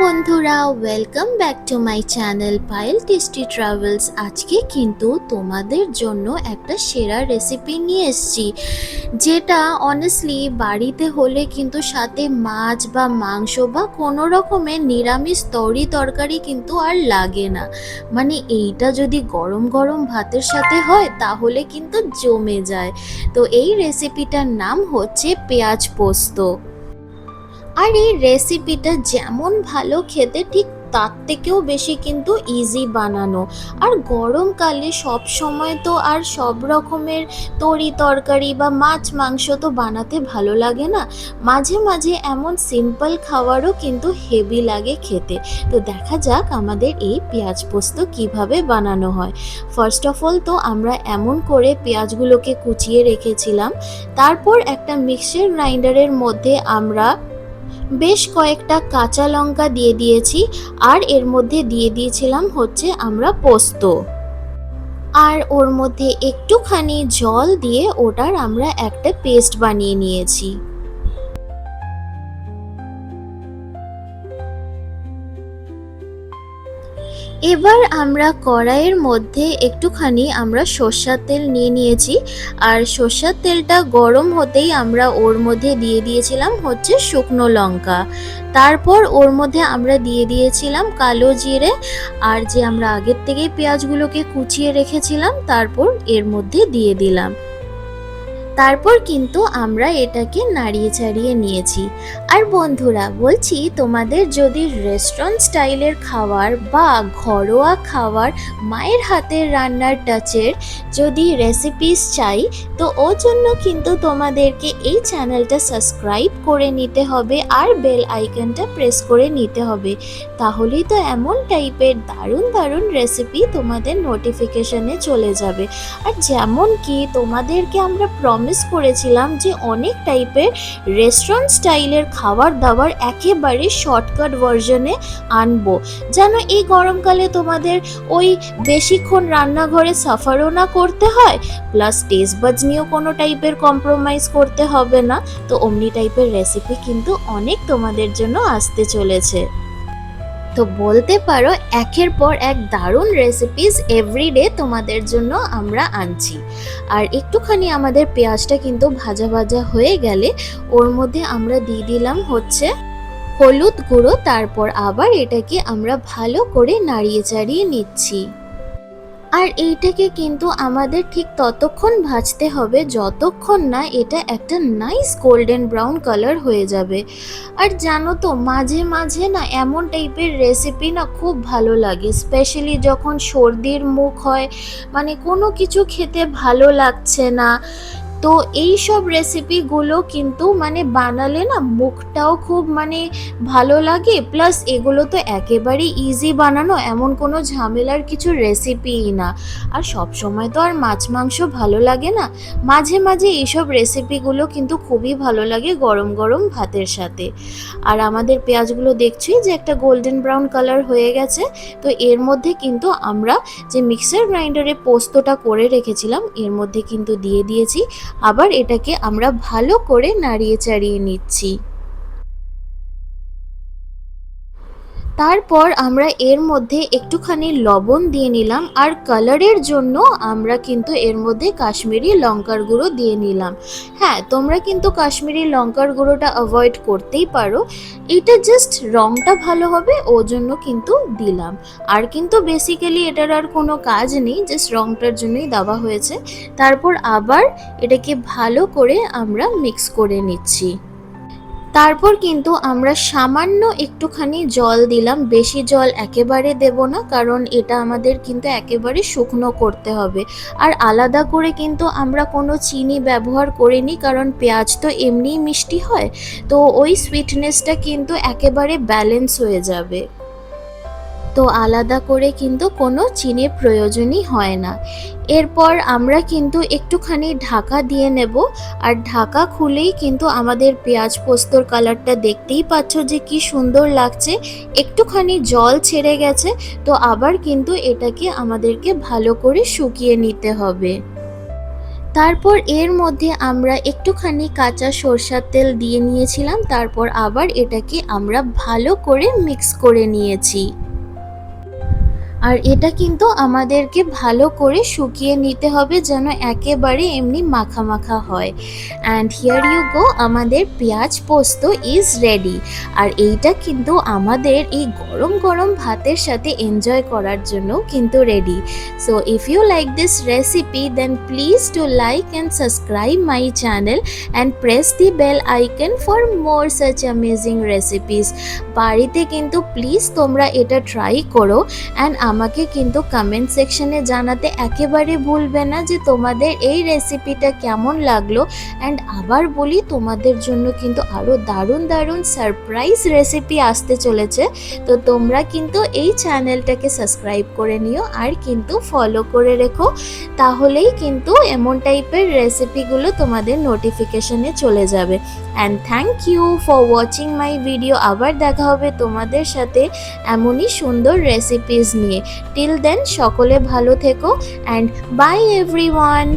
বন্ধুরা, welcome back to my channel Payel tasty travels. আজকে কিন্তু তোমাদের জন্য একটা সেরা রেসিপি নিয়ে এসেছি, যেটা অনেস্টলি বাড়িতে হলে কিন্তু সাথে মাছ বা মাংস বা কোনো রকমের নিরামিষ তরকারি কিন্তু আর লাগে না। মানে এইটা যদি গরম গরম ভাতের সাথে হয় তাহলে কিন্তু জমে যায়। তো এই রেসিপিটার নাম হচ্ছে পেঁয়াজ পোস্ত। আর এই রেসিপিটা যেমন ভালো খেতে, ঠিক তার থেকেও বেশি কিন্তু ইজি বানানো। আর গরমকালে সব সময় তো আর সব রকমের তরকারি বা মাছ মাংস তো বানাতে ভালো লাগে না। মাঝে মাঝে এমন সিম্পল খাবারও কিন্তু হেভি লাগে খেতে। তো দেখা যাক আমাদের এই পেঁয়াজ পোস্ত কিভাবে বানানো হয়। ফার্স্ট অফ অল তো আমরা এমন করে পেঁয়াজগুলোকে কুচিয়ে রেখেছিলাম। তারপর একটা মিক্সার গ্রাইন্ডারের মধ্যে আমরা বেশ কয়েকটা কাঁচা লঙ্কা দিয়ে দিয়েছি। আর এর মধ্যে দিয়ে দিয়েছিলাম হচ্ছে আমরা পোস্ত। আর ওর মধ্যে একটুখানি জল দিয়ে ওটার আমরা একটা পেস্ট বানিয়ে নিয়েছি। এবার আমরা কড়াইয়ের মধ্যে একটুখানি আমরা সর্ষের তেল নিয়ে নিয়েছি। আর সর্ষের তেলটা গরম হতেই আমরা ওর মধ্যে দিয়ে দিয়েছিলাম হচ্ছে শুকনো লঙ্কা। তারপর ওর মধ্যে আমরা দিয়ে দিয়েছিলাম কালো জিরে। আর যে আমরা আগের থেকেই পেঁয়াজগুলোকে কুচিয়ে রেখেছিলাম তারপর এর মধ্যে দিয়ে দিলাম। তারপর কিন্তু আমরা এটাকে নাড়িয়ে চাড়িয়ে নিয়েছি। আর বন্ধুরা বলছি, তোমাদের যদি রেস্টুরেন্ট স্টাইলের খাবার বা ঘরোয়া খাবার, মায়ের হাতের রান্নার টাচের যদি রেসিপিস চাই, তো ওর জন্য কিন্তু তোমাদেরকে এই চ্যানেলটা সাবস্ক্রাইব করে নিতে হবে আর বেল আইকনটা প্রেস করে নিতে হবে। তাহলেই তো এমন টাইপের দারুণ দারুণ রেসিপি তোমাদের নোটিফিকেশনে চলে যাবে। আর যেমন কি তোমাদেরকে আমরা প্রমিস করেছিলাম যে অনেক টাইপের রেস্টুরেন্ট স্টাইলের খাবার দাবার একেবারে শর্টকাট ভার্জনে আনবো, যেন এই গরমকালে তোমাদের ওই বেশিক্ষণ রান্নাঘরে সাফারও না করতে হয়, প্লাস টেস্ট বাজ নিয়েও কোনো টাইপের কম্প্রোমাইজ করতে হবে না। তো অমনি টাইপের রেসিপি কিন্তু অনেক তোমাদের জন্য আসতে চলেছে। তো বলতে পারো একের পর এক দারুণ রেসিপিস এভরিডে তোমাদের জন্য আমরা আনছি। আর একটুখানি আমাদের পেঁয়াজটা কিন্তু ভাজা ভাজা হয়ে গেলে ওর মধ্যে আমরা দিয়ে দিলাম হচ্ছে হলুদ গুঁড়ো। তারপর আবার এটাকে আমরা ভালো করে নাড়িয়ে চাড়িয়ে নিচ্ছি। আর এইটাকে কিন্তু আমাদের ঠিক ততক্ষণ ভাজতে হবে যতক্ষণ না এটা একটা নাইস গোল্ডেন ব্রাউন কালার হয়ে যাবে। আর জানো তো মাঝে মাঝে না এমন টাইপের রেসিপি না খুব ভালো লাগে, স্পেশালি যখন সর্দির মুখ হয়, মানে কোনো কিছু খেতে ভালো লাগছে না। তো এই সব রেসিপিগুলো কিন্তু মানে বানালে না মুখটাও খুব মানে ভালো লাগে, প্লাস এগুলো তো একেবারেই ইজি বানানো, এমন কোনো ঝামেলার কিছু রেসিপিই না। আর সব সময় তো আর মাছ মাংস ভালো লাগে না, মাঝে মাঝে এইসব রেসিপিগুলো কিন্তু খুবই ভালো লাগে গরম গরম ভাতের সাথে। আর আমাদের পেঁয়াজগুলো দেখছি যে একটা গোল্ডেন ব্রাউন কালার হয়ে গেছে। তো এর মধ্যে কিন্তু আমরা যে মিক্সার গ্রাইন্ডারে পোস্তটা করে রেখেছিলাম এর মধ্যে কিন্তু দিয়ে দিয়েছি। আবার এটাকে আমরা ভালো করে নাড়িয়ে চাড়িয়ে নিচ্ছি। তারপর আমরা এর মধ্যে একটুখানি লবণ দিয়ে নিলাম। আর কালারের জন্য আমরা কিন্তু এর মধ্যে কাশ্মীরি লঙ্কার গুঁড়ো দিয়ে নিলাম। হ্যাঁ, তোমরা কিন্তু কাশ্মীরি লঙ্কার গুঁড়োটা অ্যাভয়েড করতেই পারো, এটা জাস্ট রঙটা ভালো হবে ও জন্য কিন্তু দিলাম। আর কিন্তু বেসিক্যালি এটার আর কোনো কাজ নেই, জাস্ট রঙটার জন্যই দেওয়া হয়েছে। তারপর আবার এটাকে ভালো করে আমরা মিক্স করে নিচ্ছি। তারপর কিন্তু আমরা সামান্য একটুখানি জল দিলাম, বেশি জল একেবারে দেব না, কারণ এটা আমাদের কিন্তু একেবারে শুকনো করতে হবে। আর আলাদা করে কিন্তু আমরা কোনো চিনি ব্যবহার করিনি, কারণ পেঁয়াজ তো এমনিই মিষ্টি হয়, তো ওই সুইটনেসটা কিন্তু একেবারে ব্যালেন্স হয়ে যাবে। তো আলাদা করে কিন্তু কোনো চিনির প্রয়োজনই হয় না। এরপর আমরা কিন্তু একটুখানি ঢাকা দিয়ে নেব। আর ঢাকা খুলেই কিন্তু আমাদের পেঁয়াজ পোস্তর কালারটা দেখতেই পাচ্ছ যে কি সুন্দর লাগছে, একটুখানি জল ছেড়ে গেছে। তো আবার কিন্তু এটাকে আমাদেরকে ভালো করে শুকিয়ে নিতে হবে। তারপর এর মধ্যে আমরা একটুখানি কাঁচা সরষের তেল দিয়ে নিয়েছিলাম, তারপর আবার এটাকে আমরা ভালো করে মিক্স করে নিয়েছি। আর এটা কিন্তু আমাদেরকে ভালো করে শুকিয়ে নিতে হবে যেন একেবারে এমনি মাখা মাখা হয়। অ্যান্ড হিয়ার ইউ গো, আমাদের পেঁয়াজ পোস্ত ইজ রেডি। আর এইটা কিন্তু আমাদের এই গরম গরম ভাতের সাথে এনজয় করার জন্য কিন্তু ready. So if you like this recipe then please to like and subscribe my channel and press the bell icon for more such amazing recipes. বাড়িতে কিন্তু প্লিজ তোমরা এটা ট্রাই করো অ্যান্ড আমাকে কিন্তু কমেন্ট সেকশনে জানাতে একেবারে ভুলবে না যে তোমাদের এই রেসিপিটা কেমন লাগলো। অ্যান্ড আবার বলি, তোমাদের জন্য কিন্তু আরও দারুণ দারুণ সারপ্রাইজ রেসিপি আসতে চলেছে। তো তোমরা কিন্তু এই চ্যানেলটাকে সাবস্ক্রাইব করে নিও আর কিন্তু ফলো করে রেখো, তাহলেই কিন্তু এমন টাইপের রেসিপিগুলো তোমাদের নোটিফিকেশনে চলে যাবে। And thank you for watching my video. আবার দেখা হবে তোমাদের সাথে এমনই সুন্দর রেসিপিস নিয়ে। টিল দেন সকলে ভালো থেকো অ্যান্ড বাই এভরিওয়ান।